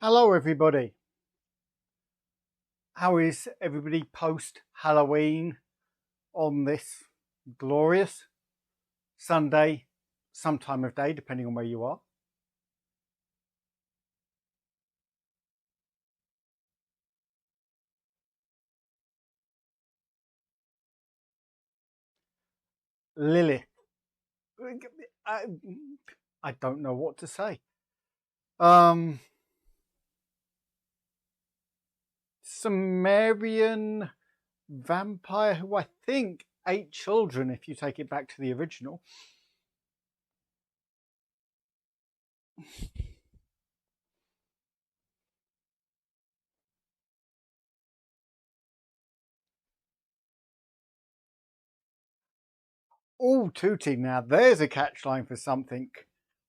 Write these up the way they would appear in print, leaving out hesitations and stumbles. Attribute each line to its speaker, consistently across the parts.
Speaker 1: Hello everybody. How is everybody post Halloween on this glorious Sunday, some time of day, depending on where you are? Lilith. I don't know what to say. Sumerian vampire who I think ate children, if you take it back to the original. Oh, Tootie, now there's a catchline for something.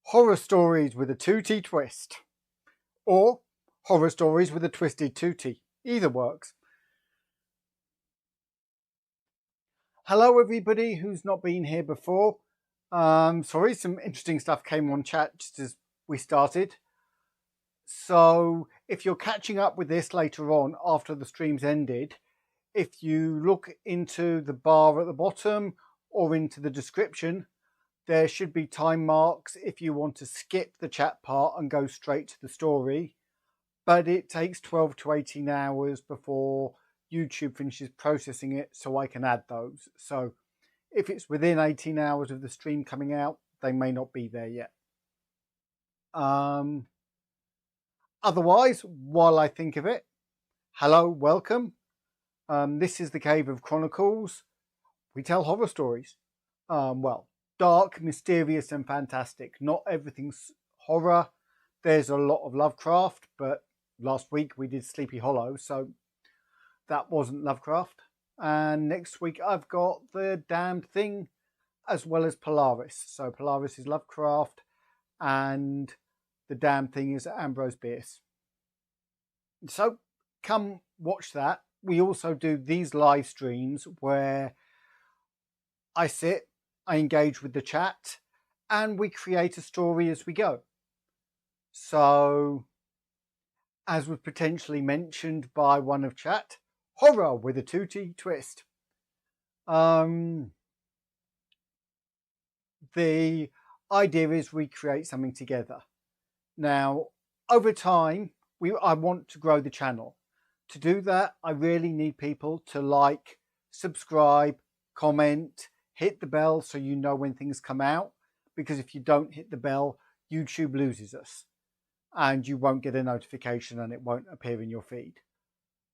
Speaker 1: Horror stories with a Tootie twist. Or horror stories with a twisted Tootie. Either works. Hello everybody who's not been here before. Sorry, some interesting stuff came on chat just as we started. So if you're catching up with this later on after the stream's ended, if you look into the bar at the bottom or into the description, there should be time marks if you want to skip the chat part and go straight to the story. But it takes 12 to 18 hours before YouTube finishes processing it, so I can add those. So if it's within 18 hours of the stream coming out, they may not be there yet. Otherwise, while I think of it, hello, welcome. This is the Cave of Chronicles. We tell horror stories. Well, dark, mysterious, and fantastic. Not everything's horror. There's a lot of Lovecraft, but last week we did Sleepy Hollow, so that wasn't Lovecraft. And next week I've got The Damned Thing as well as Polaris. So Polaris is Lovecraft and The Damned Thing is Ambrose Bierce. So come watch that. We also do these live streams where I sit, I engage with the chat, and we create a story as we go. So, as was potentially mentioned by one of chat, horror with a Tootie twist. The idea is we create something together. Now, over time, I want to grow the channel. To do that, I really need people to like, subscribe, comment, hit the bell so you know when things come out. Because if you don't hit the bell, YouTube loses us. And you won't get a notification and it won't appear in your feed.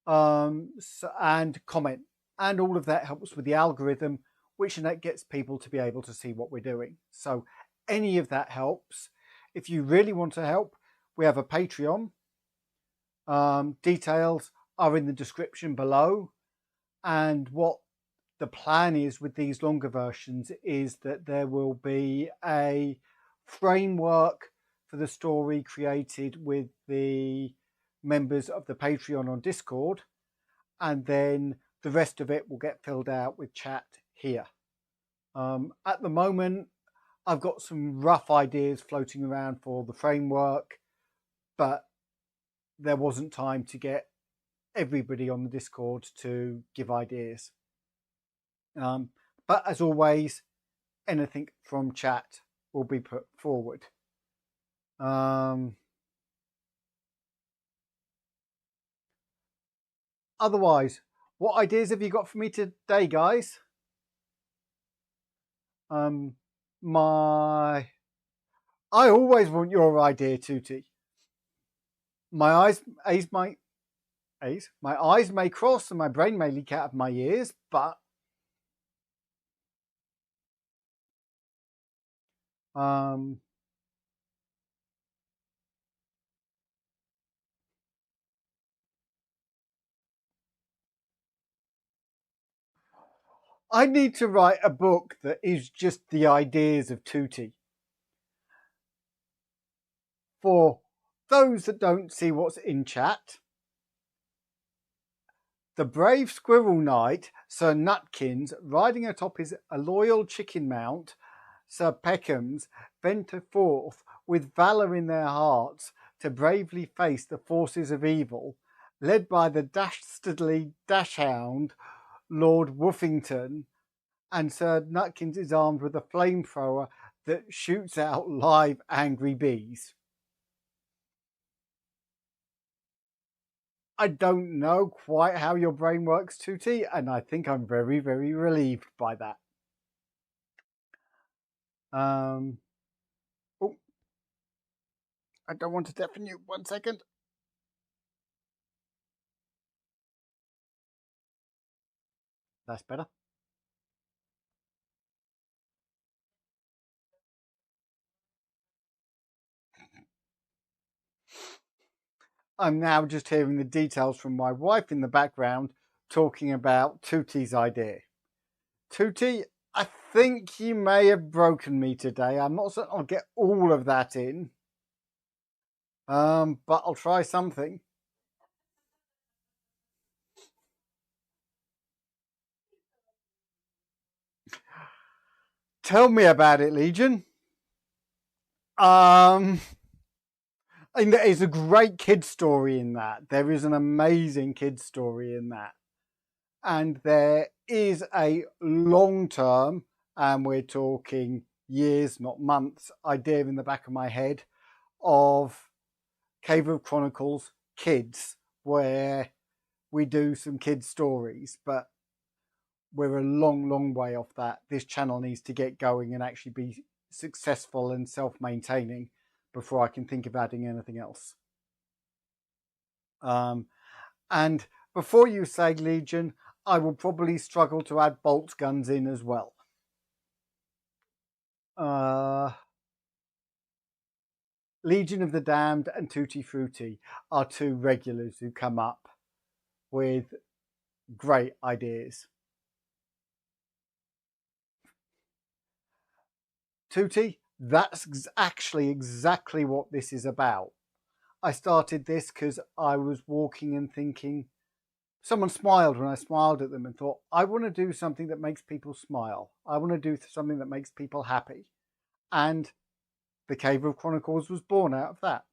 Speaker 1: And comment. And all of that helps with the algorithm, which gets people to be able to see what we're doing. So any of that helps. If you really want to help, we have a Patreon. Details are in the description below. And what the plan is with these longer versions is that there will be a framework for the story created with the members of the Patreon on Discord, and then the rest of it will get filled out with chat here. At the moment, I've got some rough ideas floating around for the framework, but there wasn't time to get everybody on the Discord to give ideas. But as always, anything from chat will be put forward. Otherwise, what ideas have you got for me today, guys? I always want your idea, Tootie. My eyes may cross and my brain may leak out of my ears, but I need to write a book that is just the ideas of Tootie. For those that don't see what's in chat, the brave squirrel knight, Sir Nutkins, riding atop his loyal chicken mount, Sir Peckhams, venture forth with valour in their hearts to bravely face the forces of evil, led by the dastardly dashhound Lord Woofington, and Sir Nutkins is armed with a flamethrower that shoots out live angry bees. I don't know quite how your brain works, Tootie, and I think I'm very, very relieved by that. Oh, I don't want to deafen you. 1 second. That's better. I'm now just hearing the details from my wife in the background talking about Tootie's idea. Tootie, I think you may have broken me today. I'm not certain I'll get all of that in. But I'll try something. Tell me about it, Legion. And there is a great kid story in that. There is an amazing kid story in that. And there is a long-term, and we're talking years, not months, idea in the back of my head of Cave of Chronicles Kids, where we do some kids stories, but we're a long, long way off that. This channel needs to get going and actually be successful and self-maintaining before I can think of adding anything else. And before you say Legion, I will probably struggle to add bolt guns in as well. Legion of the Damned and Tutti Frutti are two regulars who come up with great ideas. Tutti, that's actually exactly what this is about. I started this because I was walking and thinking, someone smiled when I smiled at them and thought, I want to do something that makes people smile. I want to do something that makes people happy. And the Cave of Chronicles was born out of that.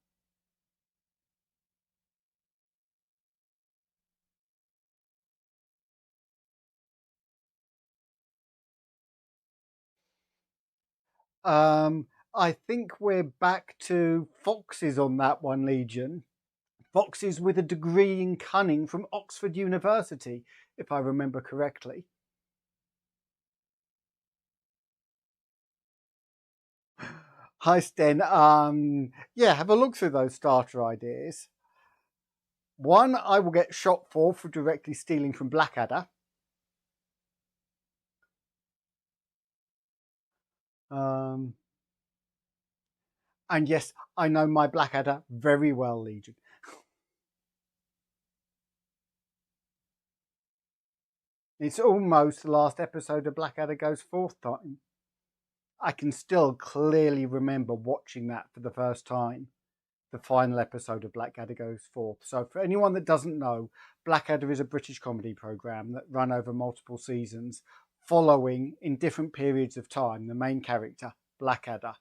Speaker 1: I think we're back to foxes on that one, Legion. Foxes with a degree in cunning from Oxford University, if I remember correctly. Hi, Sten. Yeah, have a look through those starter ideas. One, I will get shot for directly stealing from Blackadder. And yes, I know my Blackadder very well, Legion. It's almost the last episode of Blackadder Goes Forth time. I can still clearly remember watching that for the first time, the final episode of Blackadder Goes Forth. So for anyone that doesn't know, Blackadder is a British comedy programme that ran over multiple seasons, following in different periods of time the main character, Blackadder.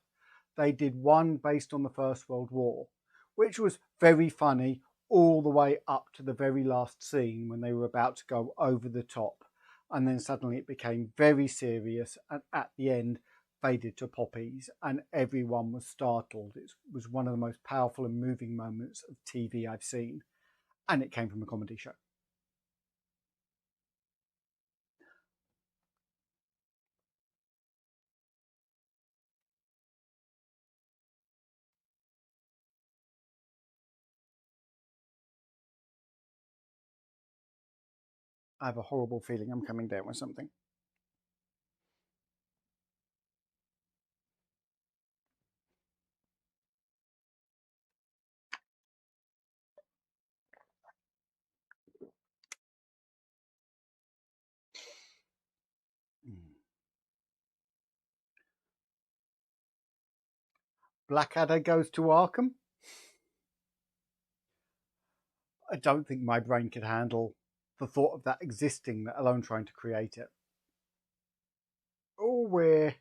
Speaker 1: They did one based on the First World War, which was very funny all the way up to the very last scene when they were about to go over the top. And then suddenly it became very serious, and at the end faded to poppies, and everyone was startled. It was one of the most powerful and moving moments of TV I've seen, and it came from a comedy show. I have a horrible feeling I'm coming down with something. Blackadder goes to Arkham. I don't think my brain could handle the thought of that existing, let alone trying to create it. Oh, we're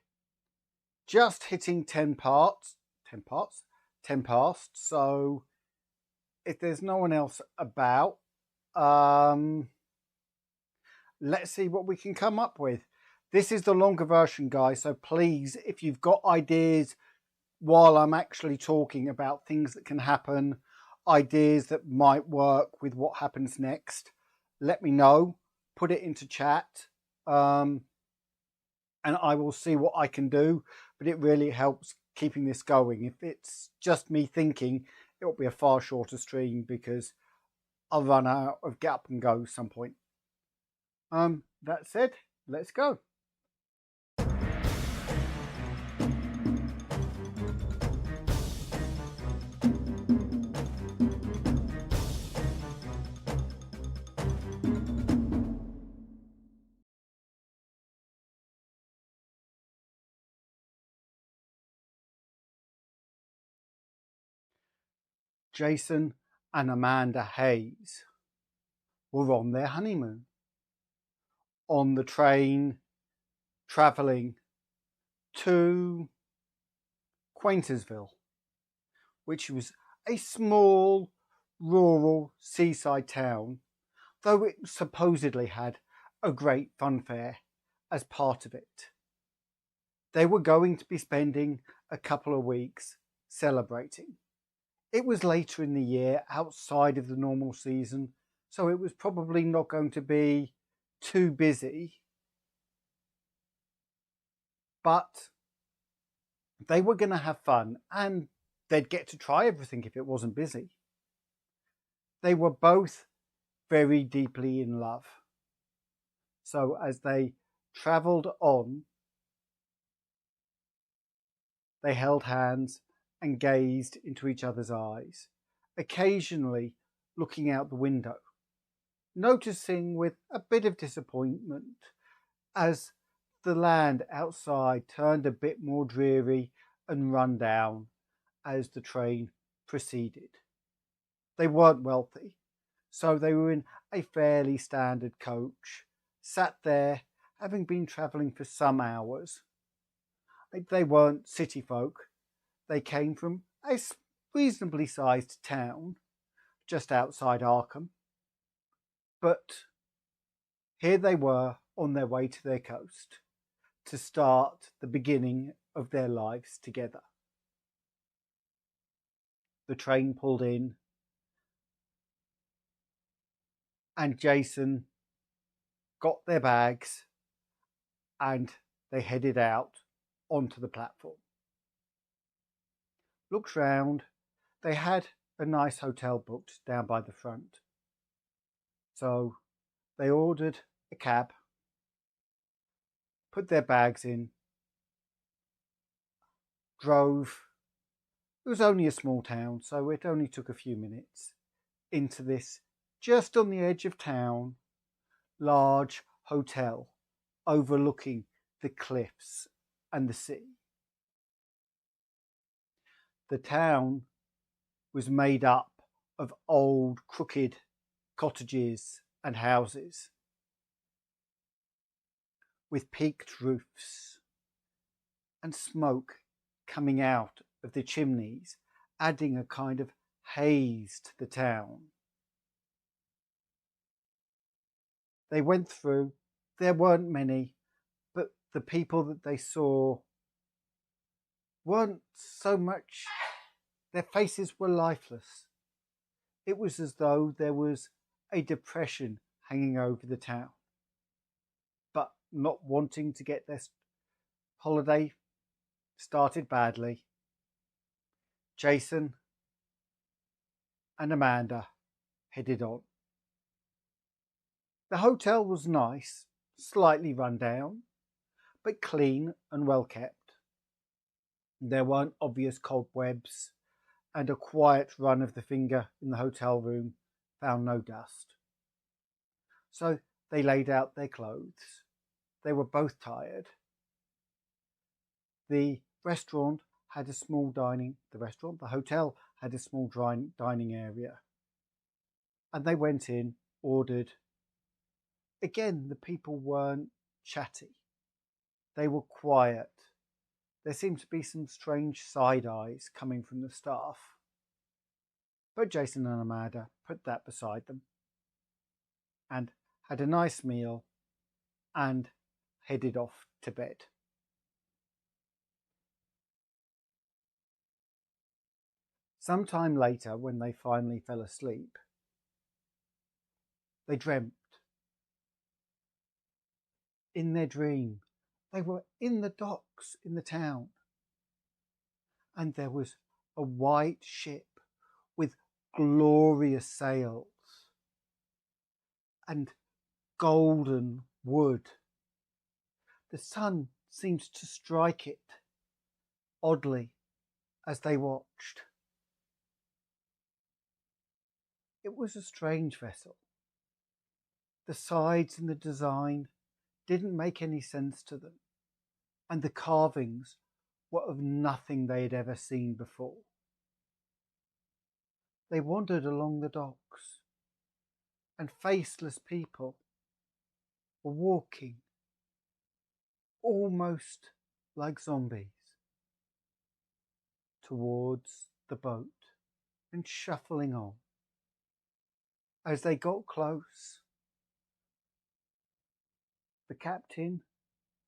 Speaker 1: just hitting 10 parts. 10 parts? 10 past. So if there's no one else about, let's see what we can come up with. This is the longer version, guys, so please, if you've got ideas while I'm actually talking about things that can happen, ideas that might work with what happens next, let me know, put it into chat, and I will see what I can do. But it really helps keeping this going. If it's just me thinking, it will be a far shorter stream because I'll run out of get up and go some point. That said, let's go. Jason and Amanda Hayes were on their honeymoon, on the train, travelling to Quaintersville, which was a small rural seaside town, though it supposedly had a great fun fair as part of it. They were going to be spending a couple of weeks celebrating. It was later in the year, outside of the normal season, so it was probably not going to be too busy. But they were going to have fun and they'd get to try everything if it wasn't busy. They were both very deeply in love. So as they travelled on, they held hands and gazed into each other's eyes, occasionally looking out the window, noticing with a bit of disappointment as the land outside turned a bit more dreary and run down as the train proceeded. They weren't wealthy, so they were in a fairly standard coach, sat there having been travelling for some hours. They weren't city folk. They came from a reasonably sized town just outside Arkham. But here they were on their way to their coast to start the beginning of their lives together. The train pulled in and Jason got their bags and they headed out onto the platform. Looked round. They had a nice hotel booked down by the front. So they ordered a cab, put their bags in, drove. It was only a small town, so it only took a few minutes into this just on the edge of town, large hotel overlooking the cliffs and the sea. The town was made up of old, crooked cottages and houses with peaked roofs and smoke coming out of the chimneys, adding a kind of haze to the town. They went through. There weren't many, but the people that they saw weren't so much, their faces were lifeless. It was as though there was a depression hanging over the town. But not wanting to get their holiday started badly, Jason and Amanda headed on. The hotel was nice, slightly run down, but clean and well kept. There weren't obvious cobwebs, and a quiet run of the finger in the hotel room found no dust. So they laid out their clothes. They were both tired. The hotel had a small dining area. And they went in, ordered. Again, the people weren't chatty. They were quiet. There seemed to be some strange side eyes coming from the staff. But Jason and Amanda put that beside them and had a nice meal and headed off to bed. Sometime later, when they finally fell asleep, they dreamt. In their dream, they were in the docks in the town, and there was a white ship with glorious sails and golden wood. The sun seemed to strike it oddly as they watched. It was a strange vessel. The sides and the design didn't make any sense to them, and the carvings were of nothing they had ever seen before. They wandered along the docks, and faceless people were walking, almost like zombies, towards the boat and shuffling on. As they got close, the captain,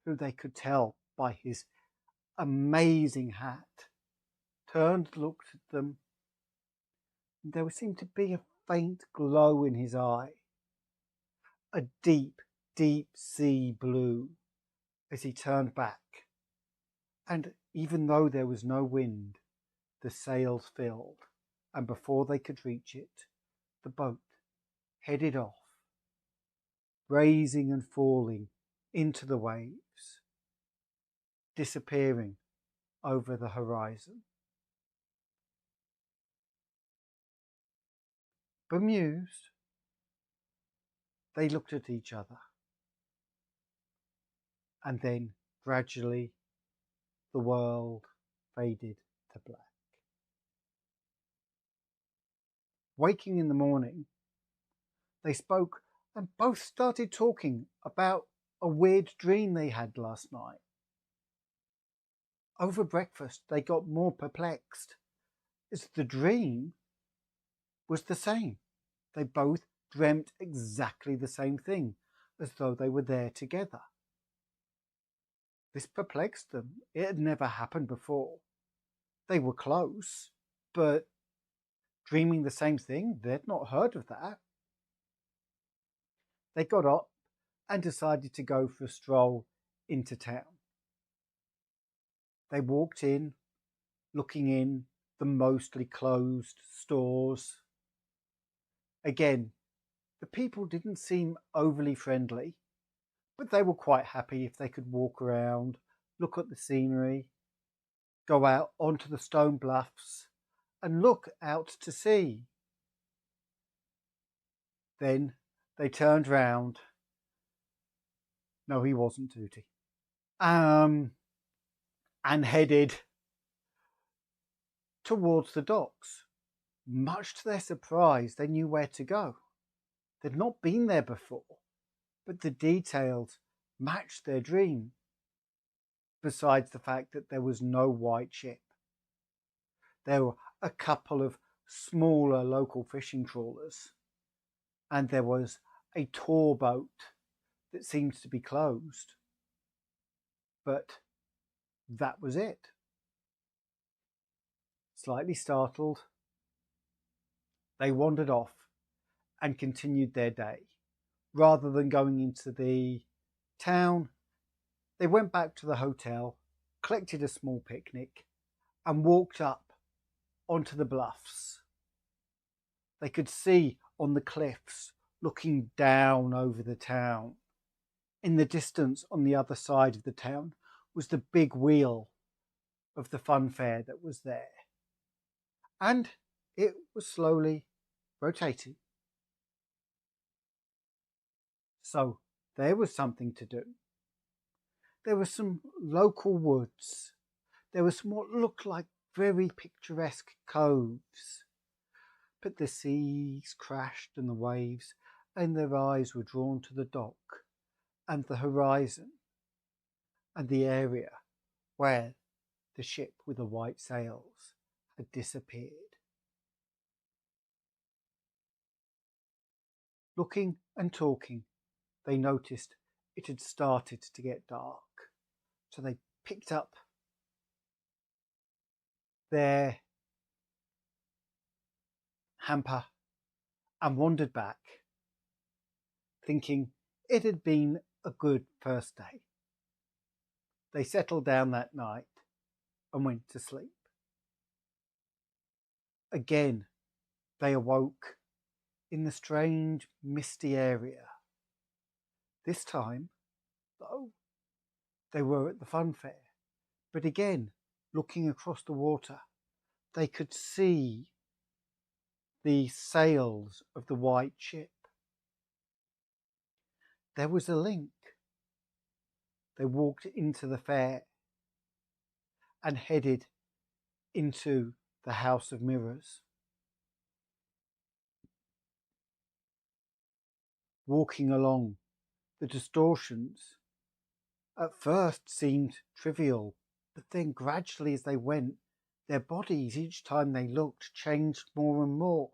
Speaker 1: who they could tell by his amazing hat, turned, looked at them, and there seemed to be a faint glow in his eye, a deep, deep sea blue, as he turned back. And even though there was no wind, the sails filled, and before they could reach it, the boat headed off, raising and falling into the waves, disappearing over the horizon. Bemused, they looked at each other, and then gradually the world faded to black. Waking in the morning, they spoke and both started talking about a weird dream they had last night. Over breakfast, they got more perplexed, as the dream was the same. They both dreamt exactly the same thing, as though they were there together. This perplexed them. It had never happened before. They were close, but dreaming the same thing, they'd not heard of that. They got up and decided to go for a stroll into town. They walked in, looking in the mostly closed stores. Again, the people didn't seem overly friendly, but they were quite happy if they could walk around, look at the scenery, go out onto the stone bluffs and look out to sea. Then they turned round. No, he wasn't Tootie. And headed towards the docks. Much to their surprise, they knew where to go. They'd not been there before, but the details matched their dream, besides the fact that there was no white ship. There were a couple of smaller local fishing trawlers, and there was a tour boat that seemed to be closed. But that was it. Slightly startled, they wandered off and continued their day. Rather than going into the town, they went back to the hotel, collected a small picnic, and walked up onto the bluffs. They could see on the cliffs, looking down over the town. In the distance, on the other side of the town, was the big wheel of the fun fair that was there. And it was slowly rotating. So there was something to do. There were some local woods. There were some what looked like very picturesque coves. But the seas crashed and the waves, and their eyes were drawn to the dock and the horizon and the area where the ship with the white sails had disappeared. Looking and talking, they noticed it had started to get dark. So they picked up their hamper and wandered back, thinking it had been a good first day. They settled down that night and went to sleep. Again, they awoke in the strange, misty area. This time, though, they were at the fun fair, but again, looking across the water, they could see the sails of the white ship. There was a link. They walked into the fair and headed into the House of Mirrors. Walking along, the distortions at first seemed trivial, but then gradually as they went, their bodies each time they looked changed more and more.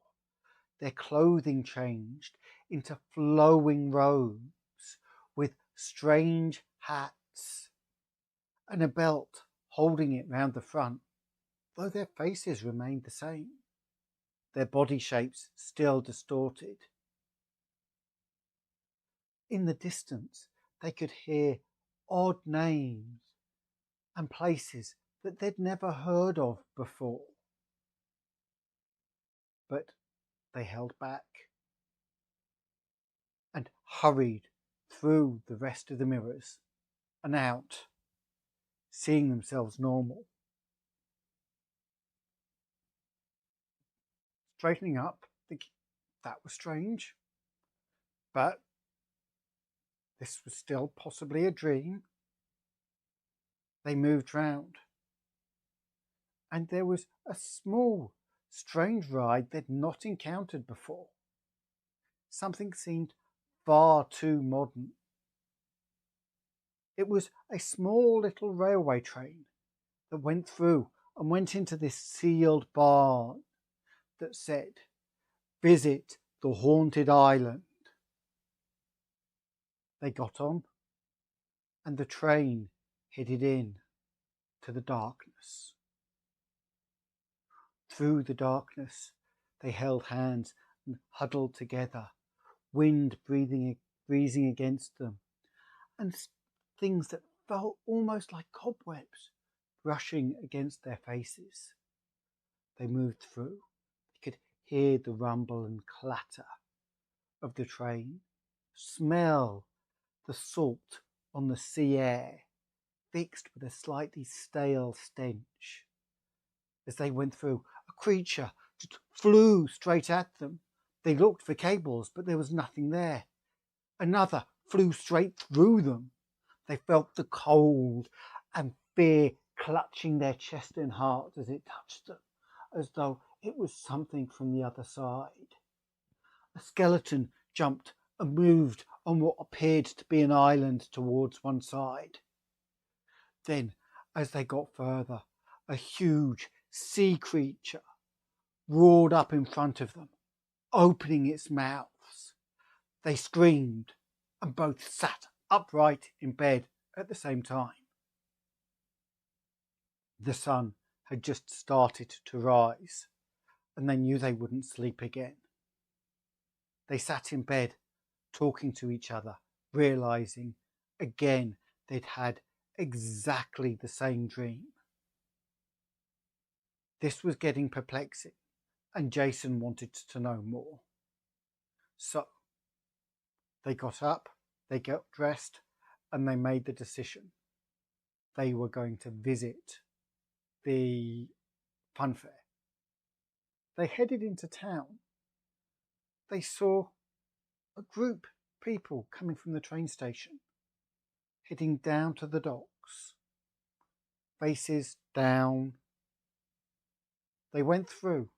Speaker 1: Their clothing changed into flowing robes with strange hats and a belt holding it round the front, though their faces remained the same, their body shapes still distorted. In the distance, they could hear odd names and places that they'd never heard of before. But they held back and hurried through the rest of the mirrors and out, seeing themselves normal. Straightening up, thinking that was strange, but this was still possibly a dream. They moved round, and there was a small, strange ride they'd not encountered before. Something seemed far too modern. It was a small little railway train that went through and went into this sealed barn that said, "Visit the haunted island." They got on, and the train headed in to the darkness. Through the darkness, they held hands and huddled together, wind breathing against them, and things that felt almost like cobwebs brushing against their faces. They moved through. They could hear the rumble and clatter of the train, smell the salt on the sea air, mixed with a slightly stale stench. As they went through, a creature just flew straight at them. They looked for cables, but there was nothing there. Another flew straight through them. They felt the cold and fear clutching their chest and heart as it touched them, as though it was something from the other side. A skeleton jumped and moved on what appeared to be an island towards one side. Then, as they got further, a huge sea creature roared up in front of them, opening its mouths. They screamed and both sat upright in bed at the same time. The sun had just started to rise, and they knew they wouldn't sleep again. They sat in bed, talking to each other, realizing again they'd had exactly the same dream. This was getting perplexing, and Jason wanted to know more. So they got up, they got dressed, and they made the decision. They were going to visit the fun fair. They headed into town. They saw a group of people coming from the train station, heading down to the docks, faces down. They went through.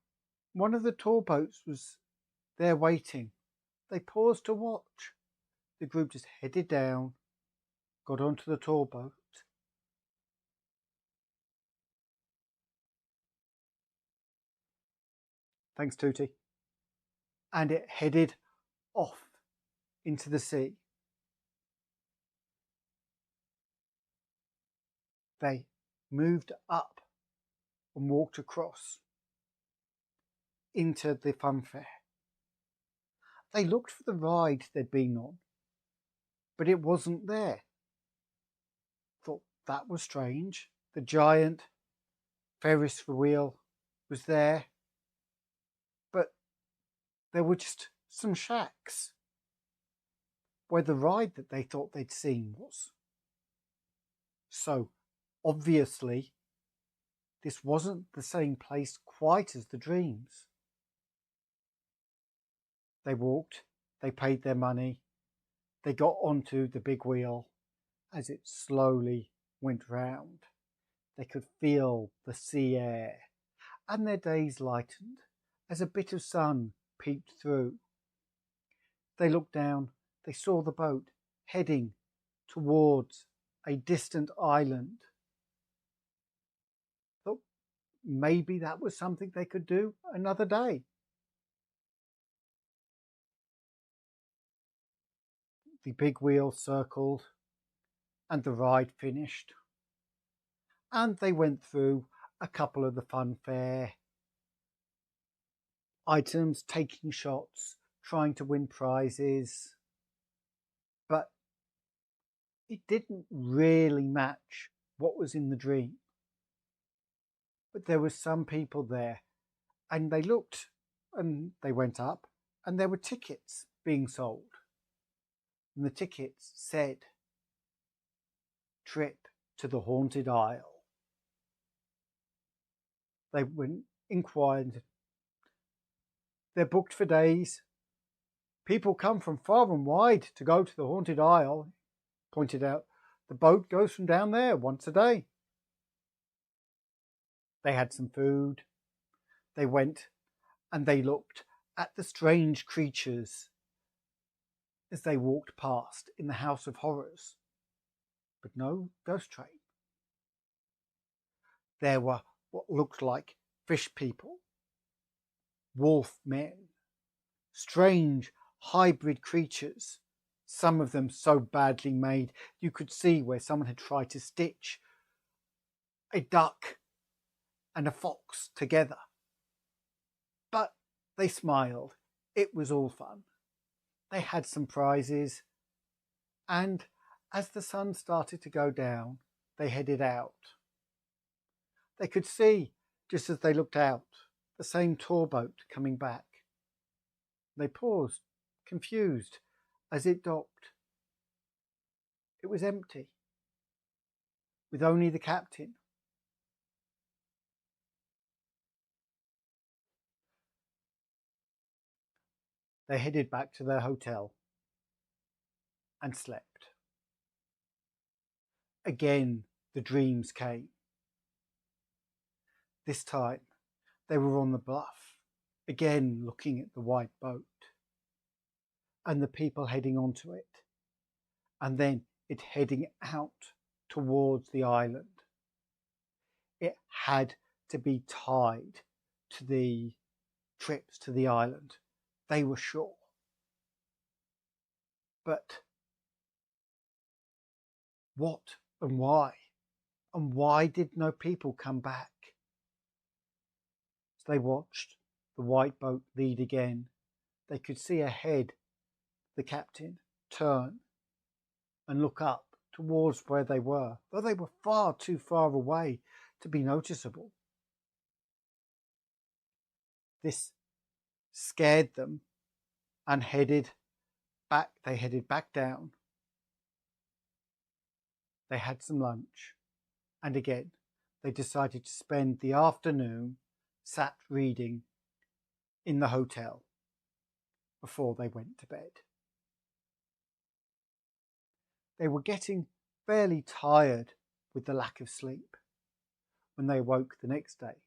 Speaker 1: One of the tour boats was there waiting. They paused to watch. The group just headed down, got onto the tour boat. Thanks, Tootie. And it headed off into the sea. They moved up and walked across into the funfair. They looked for the ride they'd been on, but it wasn't there. Thought that was strange. The giant Ferris wheel was there, but there were just some shacks where the ride that they thought they'd seen was. So, obviously, this wasn't the same place quite as the dreams. They walked, they paid their money, they got onto the big wheel as it slowly went round. They could feel the sea air, and their days lightened as a bit of sun peeped through. They looked down, they saw the boat heading towards a distant island. Thought maybe that was something they could do another day. The big wheel circled and the ride finished. And they went through a couple of the funfair items, taking shots, trying to win prizes. But it didn't really match what was in the dream. But there were some people there, and they looked and they went up, and there were tickets being sold. And the tickets said, "Trip to the Haunted Isle." They went, inquired. They're booked for days. People come from far and wide to go to the Haunted Isle. Pointed out, the boat goes from down there once a day. They had some food. They went and they looked at the strange creatures as they walked past in the House of Horrors, but no ghost train. There were what looked like fish people, wolf men, strange hybrid creatures, some of them so badly made you could see where someone had tried to stitch a duck and a fox together. But they smiled. It was all fun. They had some prizes, and as the sun started to go down, they headed out. They could see, just as they looked out, the same tour boat coming back. They paused, confused, as it docked. It was empty, with only the captain. They headed back to their hotel and slept. Again, the dreams came. This time, they were on the bluff, again looking at the white boat and the people heading onto it, and then it heading out towards the island. It had to be tied to the trips to the island. They were sure. But what and why? And why did no people come back? As they watched the white boat lead again, they could see ahead the captain turn and look up towards where they were, though they were far too far away to be noticeable. This scared them and headed back. They headed back down. They had some lunch, and again they decided to spend the afternoon sat reading in the hotel before they went to bed. They were getting fairly tired with the lack of sleep when they woke the next day.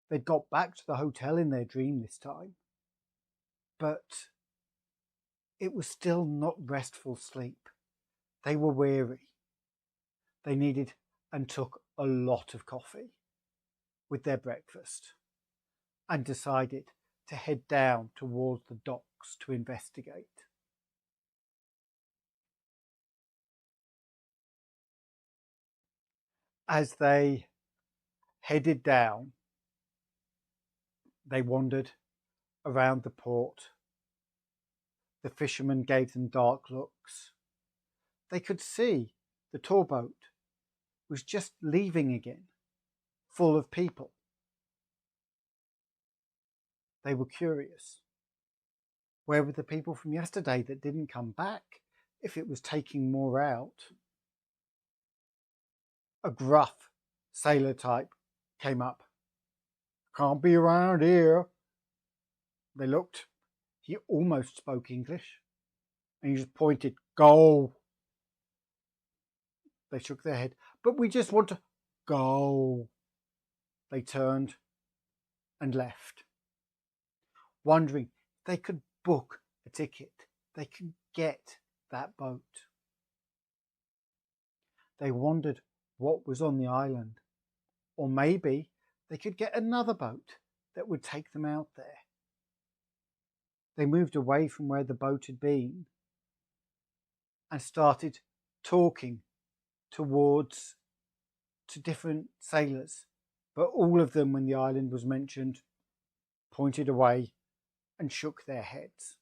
Speaker 1: They'd got back to the hotel in their dream this time, but it was still not restful sleep. They were weary. They needed and took a lot of coffee with their breakfast and decided to head down towards the docks to investigate. As they headed down, they wandered around the port. The fishermen gave them dark looks. They could see the tour boat was just leaving again, full of people. They were curious. Where were the people from yesterday that didn't come back if it was taking more out? A gruff sailor type came up. Can't be around here. They looked. He almost spoke English. And he just pointed, go. They shook their head. But we just want to go. They turned and left, wondering if they could book a ticket. They could get that boat. They wondered what was on the island. Or maybe they could get another boat that would take them out there. They moved away from where the boat had been and started talking to different sailors. But all of them, when the island was mentioned, pointed away and shook their heads.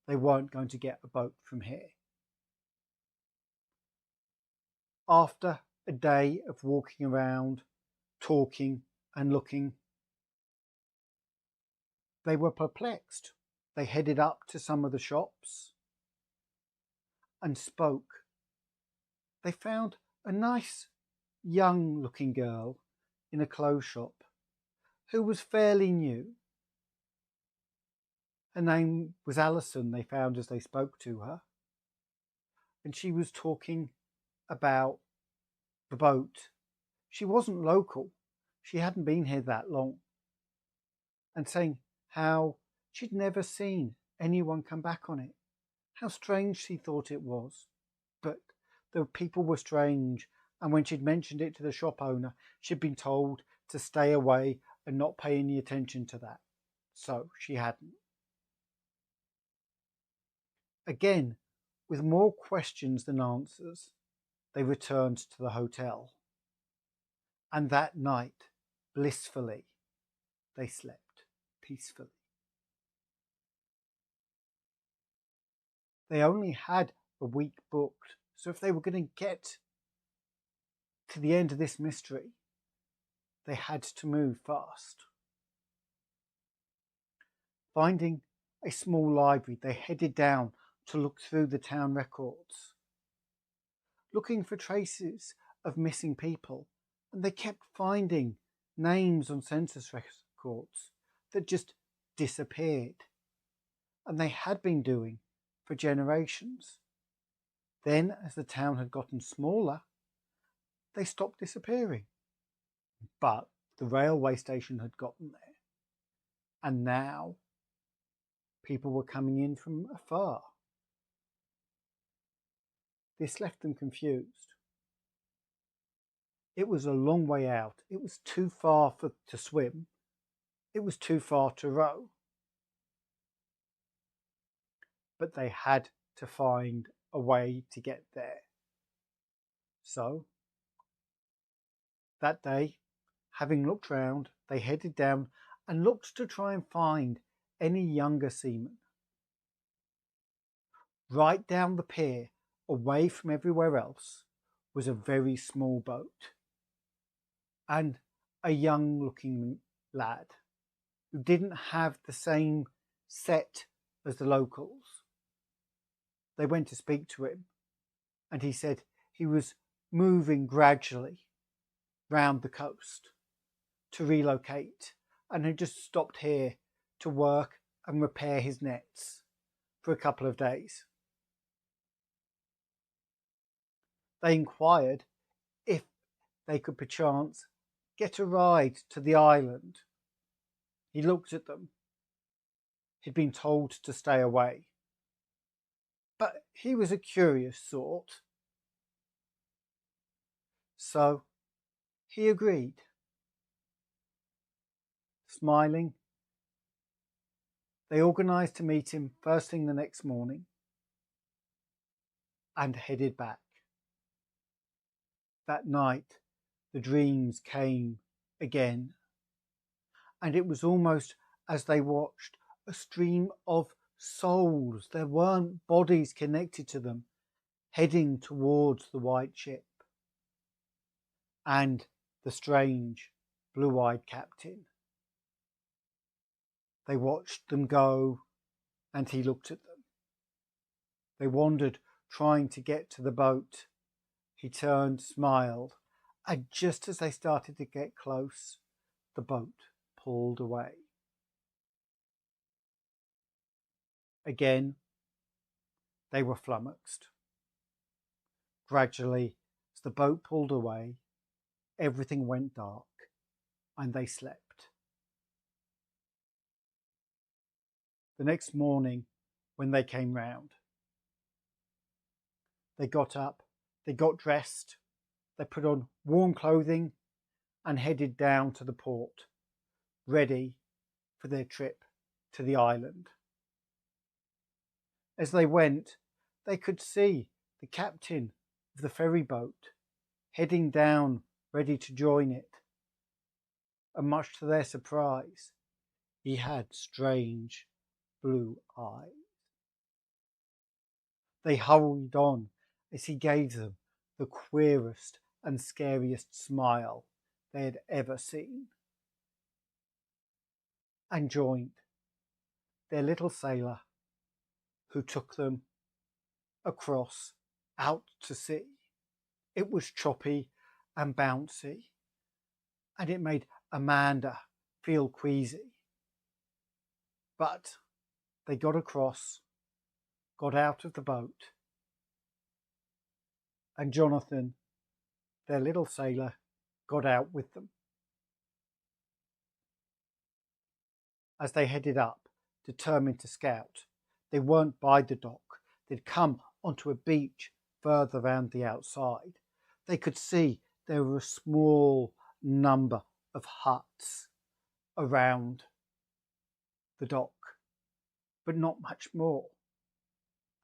Speaker 1: They weren't going to get a boat from here. After a day of walking around, talking and looking, they were perplexed. They headed up to some of the shops and spoke. They found a nice young looking girl in a clothes shop who was fairly new. Her name was Alison, they found as they spoke to her. And she was talking about the boat. She wasn't local. She hadn't been here that long. And saying how she'd never seen anyone come back on it. How strange she thought it was. But the people were strange. And when she'd mentioned it to the shop owner, she'd been told to stay away and not pay any attention to that. So she hadn't. Again, with more questions than answers, they returned to the hotel. And that night, blissfully, they slept peacefully. They only had a week booked, so if they were going to get to the end of this mystery, they had to move fast. Finding a small library, they headed down to look through the town records, looking for traces of missing people, and they kept finding names on census records that just disappeared, and they had been doing for generations. Then, as the town had gotten smaller, they stopped disappearing. But the railway station had gotten there, and now people were coming in from afar. This left them confused. It was a long way out. It was too far to swim. It was too far to row. But they had to find a way to get there. So, that day, having looked round, they headed down and looked to try and find any younger seamen. Right down the pier, away from everywhere else, was a very small boat and a young-looking lad who didn't have the same set as the locals. They went to speak to him, and he said he was moving gradually round the coast to relocate and had just stopped here to work and repair his nets for a couple of days. They inquired if they could perchance get a ride to the island. He looked at them. He'd been told to stay away. But he was a curious sort. So he agreed. Smiling, They organised to meet him first thing the next morning and headed back. That night, the dreams came again, and it was almost as they watched a stream of souls. There weren't bodies connected to them, heading towards the white ship and the strange blue-eyed captain. They watched them go, and he looked at them. They wandered, trying to get to the boat. He turned, smiled, and just as they started to get close, the boat pulled away. Again, they were flummoxed. Gradually, as the boat pulled away, everything went dark, and they slept. The next morning, when they came round, they got up, they got dressed, they put on warm clothing and headed down to the port, ready for their trip to the island. As they went, they could see the captain of the ferry boat heading down, ready to join it. And much to their surprise, he had strange blue eyes. They hurried on as he gave them the queerest and scariest smile they had ever seen, and joined their little sailor, who took them across out to sea. It was choppy and bouncy, and it made Amanda feel queasy. But they got across, got out of the boat, and Jonathan, their little sailor, got out with them. As they headed up, determined to scout, they weren't by the dock. They'd come onto a beach further round the outside. They could see there were a small number of huts around the dock, but not much more.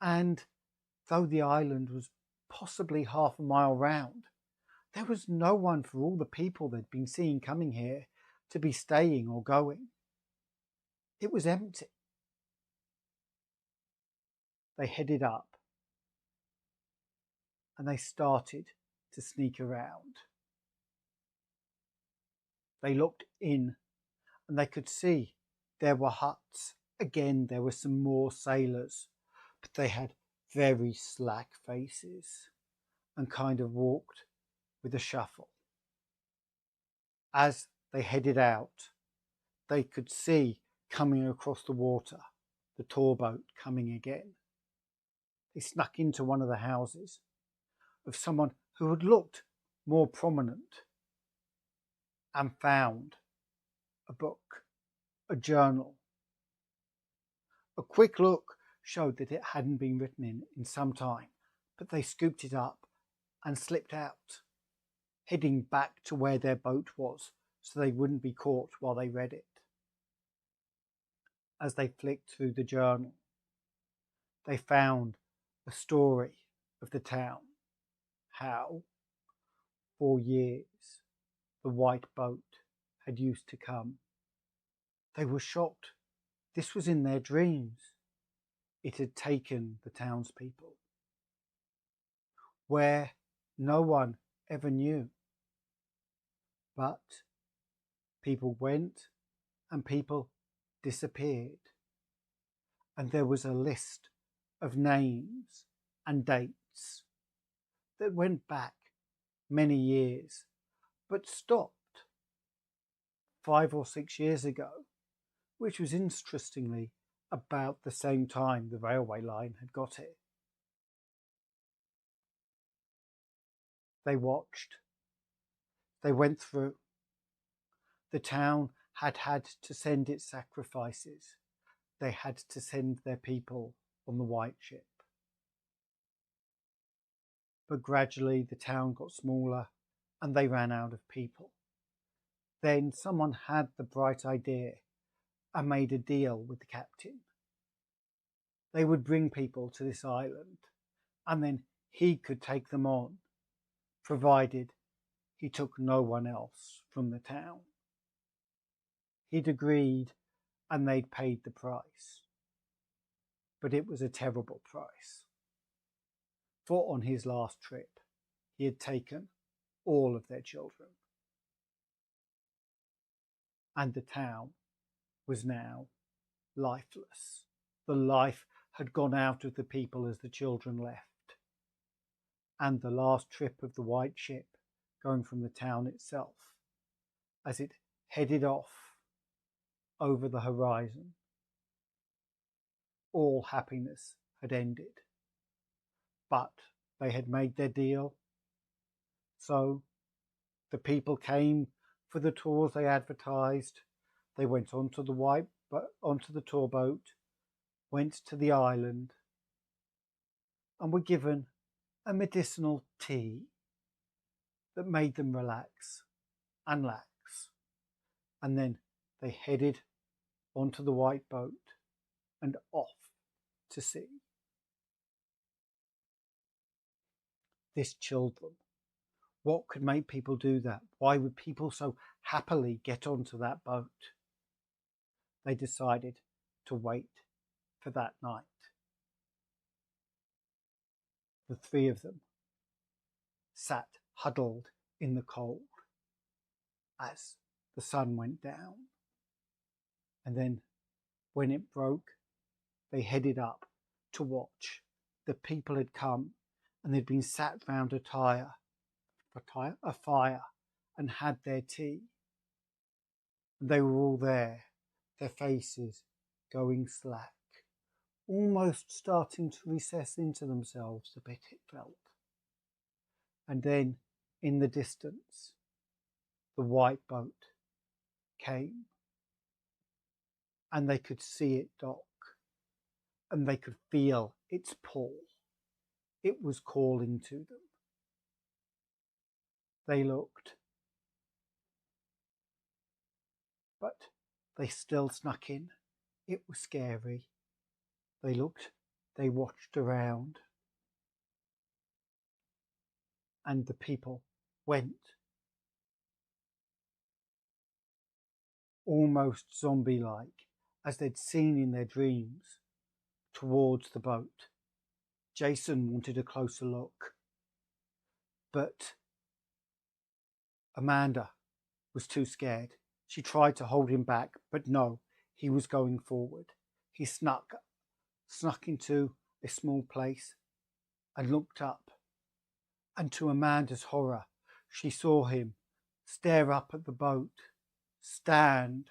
Speaker 1: And though the island was possibly half a mile round, there was no one for all the people they'd been seeing coming here to be staying or going. It was empty. They headed up and they started to sneak around. They looked in and they could see there were huts. Again, there were some more sailors, but they had very slack faces and kind of walked with a shuffle. As they headed out, they could see coming across the water, the tour boat coming again. They snuck into one of the houses of someone who had looked more prominent and found a book, a journal. A quick look showed that it hadn't been written in some time, but they scooped it up and slipped out, heading back to where their boat was so they wouldn't be caught while they read it. As they flicked through the journal, they found a story of the town, how for years the white boat had used to come. They were shocked. This was in their dreams. It had taken the townspeople where no one ever knew. But people went and people disappeared. And there was a list of names and dates that went back many years, but stopped 5 or 6 years ago, which was interestingly about the same time the railway line had got here. They watched. They went through. The town had had to send its sacrifices. They had to send their people on the white ship. But gradually the town got smaller and they ran out of people. Then someone had the bright idea and made a deal with the captain. They would bring people to this island, and then he could take them on, provided he took no one else from the town. He'd agreed, and they'd paid the price. But it was a terrible price. For on his last trip, he had taken all of their children. And the town was now lifeless. The life had gone out of the people as the children left. And the last trip of the white ship, going from the town itself, as it headed off over the horizon, all happiness had ended. But they had made their deal. So the people came for the tours they advertised. They went onto the tour boat, went to the island, and were given a medicinal tea that made them relax and lax. And then they headed onto the white boat and off to sea. This chilled them. What could make people do that? Why would people so happily get onto that boat? They decided to wait for that night. The three of them sat huddled in the cold as the sun went down. And then when it broke, they headed up to watch. The people had come and they'd been sat round a fire and had their tea. And they were all there, their faces going slack, almost starting to recess into themselves a bit, it felt. And then in the distance, the white boat came, and they could see it dock, and they could feel its pull. It was calling to them. They looked, but they still snuck in. It was scary. They looked, they watched around, and the people went, almost zombie-like, as they'd seen in their dreams, towards the boat. Jason wanted a closer look, but Amanda was too scared. She tried to hold him back, but no, he was going forward. He snuck into a small place and looked up. And to Amanda's horror, she saw him stare up at the boat, stand,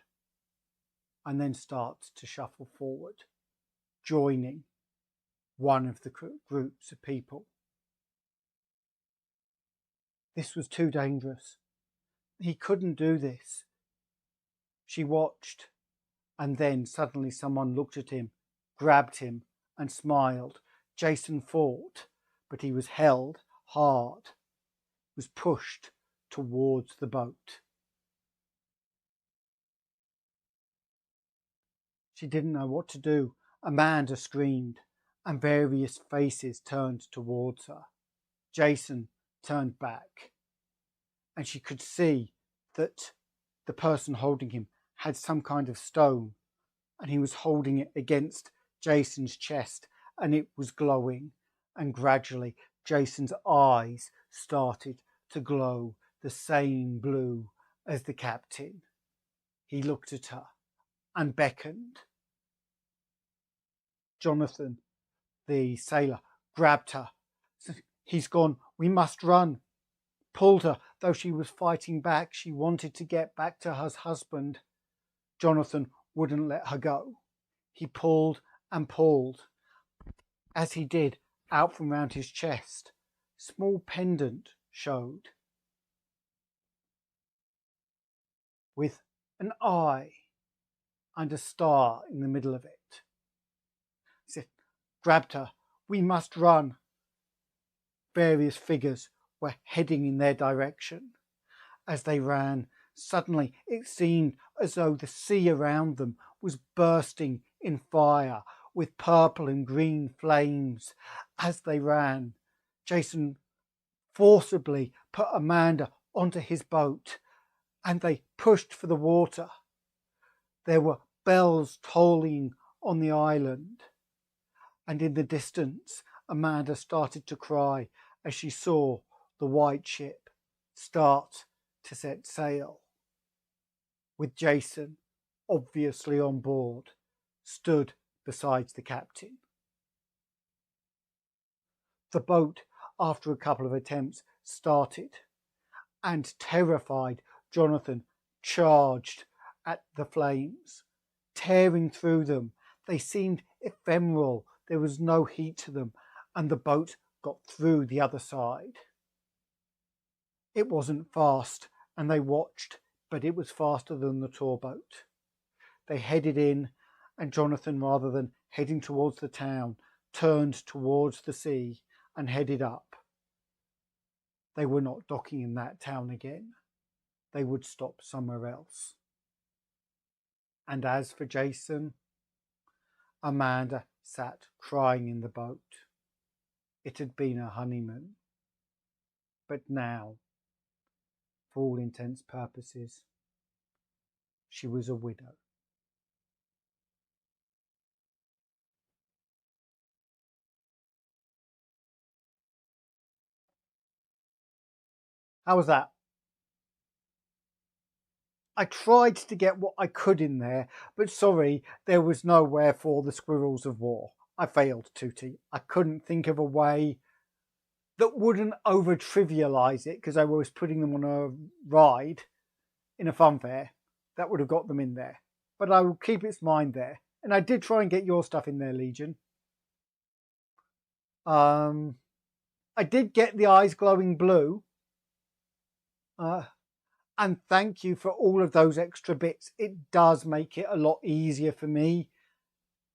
Speaker 1: and then start to shuffle forward, joining one of the groups of people. This was too dangerous. He couldn't do this. She watched, and then suddenly someone looked at him, grabbed him, and smiled. Jason fought, but he was held hard, was pushed towards the boat. She didn't know what to do. Amanda screamed, and various faces turned towards her. Jason turned back, and she could see that the person holding him had some kind of stone, and he was holding it against Jason's chest, and it was glowing, and gradually Jason's eyes started to glow the same blue as the captain. He looked at her and beckoned. Jonathan, the sailor, grabbed her. He's gone. We must run. Pulled her, though she was fighting back. She wanted to get back to her husband. Jonathan wouldn't let her go. He pulled and pulled. As he did, out from round his chest, small pendant showed, with an eye and a star in the middle of it. He said, grabbed her. We must run. Various figures were heading in their direction. As they ran, Suddenly it seemed as though the sea around them was bursting in fire with purple and green flames as they ran. Jason forcibly put Amanda onto his boat and they pushed for the water. There were bells tolling on the island, and in the distance Amanda started to cry as she saw the white ship start to set sail, with Jason, obviously on board, stood beside the captain. The boat, after a couple of attempts, started, and terrified, Jonathan charged at the flames, tearing through them. They seemed ephemeral, there was no heat to them, and the boat got through the other side. It wasn't fast, and they watched, but it was faster than the tour boat. They headed in, and Jonathan, rather than heading towards the town, turned towards the sea and headed up. They were not docking in that town again. They would stop somewhere else. And as for Jason, Amanda sat crying in the boat. It had been a honeymoon. But now, for all intents and purposes, she was a widow. How was that? I tried to get what I could in there, but sorry, there was nowhere for the Squirrels of War. I failed, Tootie. I couldn't think of a way that wouldn't over-trivialise it, because I was putting them on a ride in a fun fair. That would have got them in there. But I will keep its mind there. And I did try and get your stuff in there, Legion. I did get the eyes glowing blue. And thank you for all of those extra bits. It does make it a lot easier for me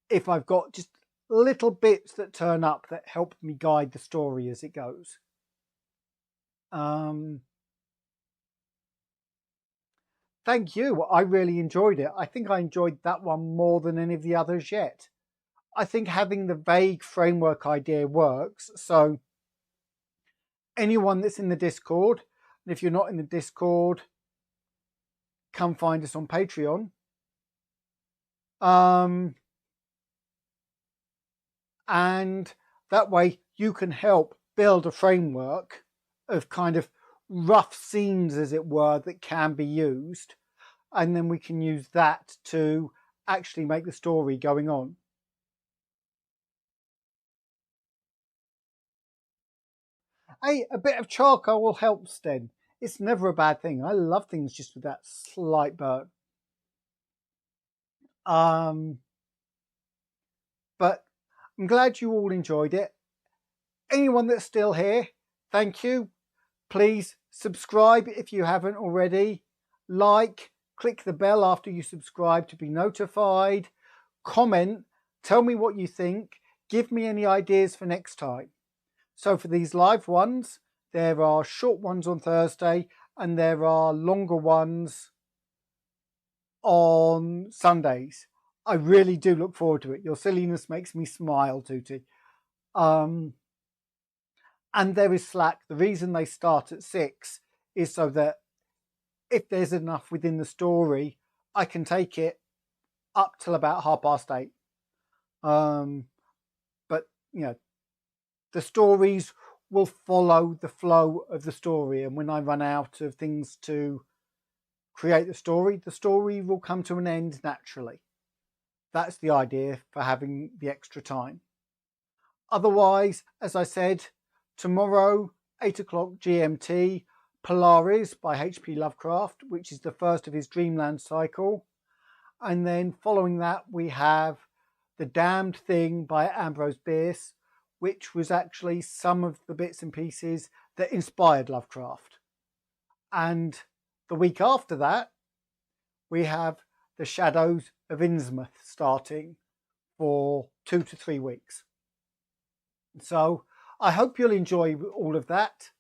Speaker 1: if I've got just little bits that turn up that help me guide the story as it goes. Thank you. I really enjoyed it. I think I enjoyed that one more than any of the others yet. I think having the vague framework idea works. So anyone that's in the Discord, and if you're not in the Discord, come find us on Patreon. And that way you can help build a framework of kind of rough scenes, as it were, that can be used. And then we can use that to actually make the story going on. Hey, a bit of charcoal will help, Sten. It's never a bad thing. I love things just with that slight burn. But I'm glad you all enjoyed it. Anyone that's still here, thank you. Please subscribe if you haven't already. Like, click the bell after you subscribe to be notified. Comment, tell me what you think. Give me any ideas for next time. So for these live ones, there are short ones on Thursday and there are longer ones on Sundays. I really do look forward to it. Your silliness makes me smile, Tootie. And there is Slack. The reason they start at 6 is so that if there's enough within the story, I can take it up till about 8:30. But, you know, the stories will follow the flow of the story. And when I run out of things to create the story will come to an end naturally. That's the idea for having the extra time. Otherwise, as I said, tomorrow, 8 o'clock GMT, Polaris by H.P. Lovecraft, which is the first of his Dreamland cycle. And then following that, we have The Damned Thing by Ambrose Bierce, which was actually some of the bits and pieces that inspired Lovecraft. And the week after that, we have The Shadows of Innsmouth starting for 2 to 3 weeks. So I hope you'll enjoy all of that.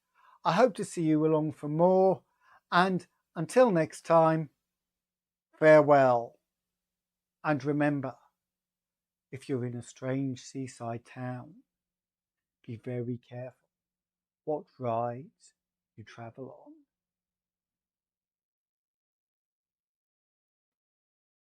Speaker 1: I hope to see you along for more. And Until next time, farewell. And remember, if you're in a strange seaside town, be very careful what rides you travel on.